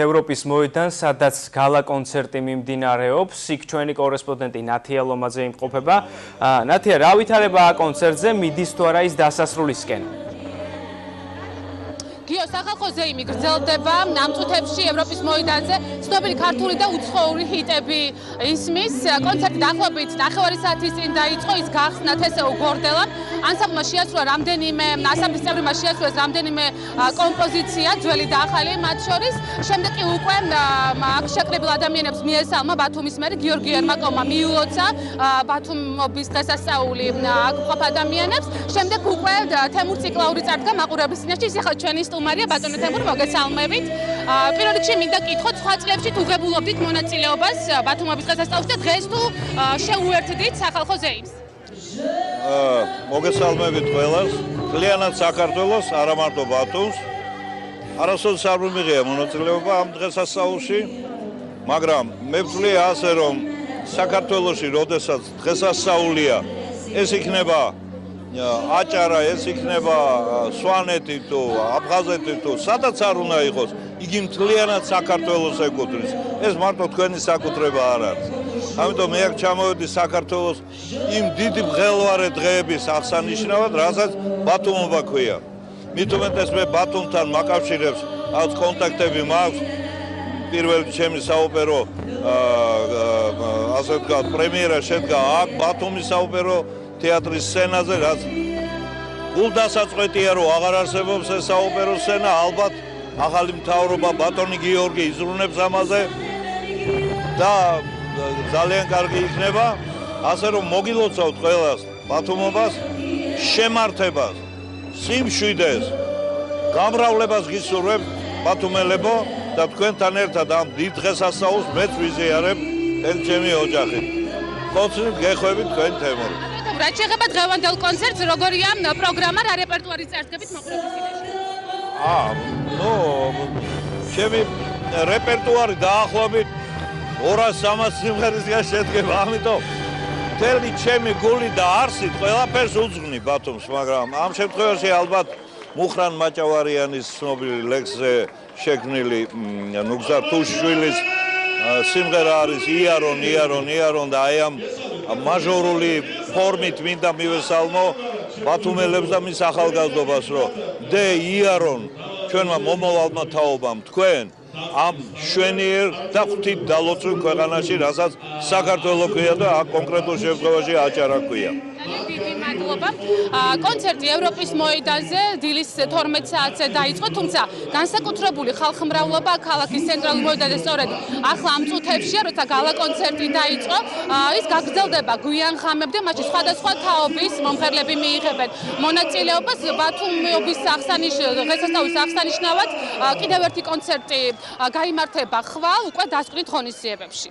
ევროპის მოედან, სადაც გალა კონცერტი მიმდინარეობს, იქ ჩვენი კორესპონდენტი ნათია ლომაძე იმყოფება. ნათია, რა ვითარებაა კონცერტზე, მიდის თუ არა ის დასასრულისკენ? გიო, სახალხო ზეიმი გრძელდება ამ წუთებში ევროპის მოედანზე. ცნობილი ქართული და უცხოური ჰიტები ისმის. კონცერტი დაახლოებით 9 საათის წინ დაიწყო, ის გახსნათ ესეო გორდელამ. ანსამბლმა შეასრულა რამდენიმე, ანსამბლის წევრებმა შეასრულეს რამდენიმე კომპოზიცია, ძველი და ახალი მათ შორის. შემდეგ კი უკვე აქ შეკრებილ ადამიანებს მიესალმა ბათუმის მერი გიორგი ერმაკოვმა მიულოცა ბათუმობის დღესასწაული აქ მყოფ ადამიანებს. შემდეგ უკვე თემურ ციკლაური წარდგა მაყურებლის წინაშე. ის ახლა ჩვენი სტუმარია ბატონო თემურ, მოგესალმებით. პირველ რიგში მინდა გითხოთ, სხვა წლებში თუ ღებულობდით მონაწილეობას ბათუმობის დღესასწაულში და დღეს თუ შეუერთდით სახალხო ზეიმს? მოგესალმებით ყველას. მთლიანად საქართველოს, არა მარტო ბათუმს. არასოდეს არ მიმიღია მონაწილეობა ამ დღესასწაულში, მაგრამ მე ვთვლი ასე, რომ საქართველოში, როდესაც დღესასწაულია, ეს იქნება აჭარა, ეს იქნება სვანეთი თუ აფხაზეთი თუ სადაც არ უნდა იყოს, იგი მთლიანად საქართველოს ეკუთვნის. ეს მარტო თქვენი საკუთრება არ არის. ამიტომ მე აქ ჩამოვედი საქართველოს იმ დიდი მღელვარე დღეების აღსანიშნავად, რასაც ბათუმობა ქვია. მით უმეტეს მე ბათუმთან მაკავშირებს რაღაც კონტაქტები მაქვს. პირველი ჩემი საოპერო ასე ვთქვათ, პრემიერა შედგა აქ ბათუმის საოპერო თეატრის სცენაზე, რაც გულდასაწყვეტია, რომ აღარ არსებობს ეს საოპერო სცენა, ალბათ ახალი მთავრობა ბატონი გიორგი იზრუნებს ამაზე და ძალიან კარგი იქნება, ასე რომ მოგილოცავთ ყველას ბათუმობას, შემართებას, სიმშვიდეს, გამრავლებას გისურვებთ ბათუმელებო და თქვენთან ერთად ამ დიდ დღესასწაულს მეც ვიზიარებ ჩემი ოჯახით. ხოცნით გეხვევით თქვენ თემური. რაც შეეხება დღევანდელ კონცერტს, როგორია პროგრამა, რა რეპერტუარი წარდგებით მაყურებლის წინაშე? ჩემი რეპერტუარი დაახლოებით 200-300 სიმღერისგან შედგება, ამიტომ მთელი ჩემი გული და არსით ყველაფერს უძღვნი ბათუმს, მაგრამ ამ შემთხვევაში ალბათ მუხრან მაჭავარიანის ცნობილი ლექსზე შექმნილი ნუგზარ თუშიშვილის სიმღერა არის იერონ და აი ამ მაჟორული ფორმით მინდა მივესალმო ბათუმელებს და მის ახალგაზრდობას, რომ დე იერონ ჩვენმა მომავალმა თაობამ თქვენ ამ შვენიერ და ღვთით დალოცულ ქვეყანაში, რასაც საქართველო ქვია და აქ კონკრეტულ შემთხვევაში აჭარა ქვია. მადლობა. კონცერტი ევროპის მოედანზე დილის 12 საათზე დაიწყო, თუმცა განსაკუთრებული ხალხმრავლობა ქალაქის ცენტრალურ მოედანზე სწორედ ახლა ამ წუთებშია, როცა გალა კონცერტი დაიწყო, ის გაგრძელდება გვიან ღამემდე, მაშინ სხვადასხვა თაობის მომღერლები მიიღებენ მონაწილეობას ბათუმობის დღესასწაულის აღსანიშნავად. კიდევ ერთი კონცერტი გაიმართება ხვალ უკვე დასკვნით ღონისძიებებში.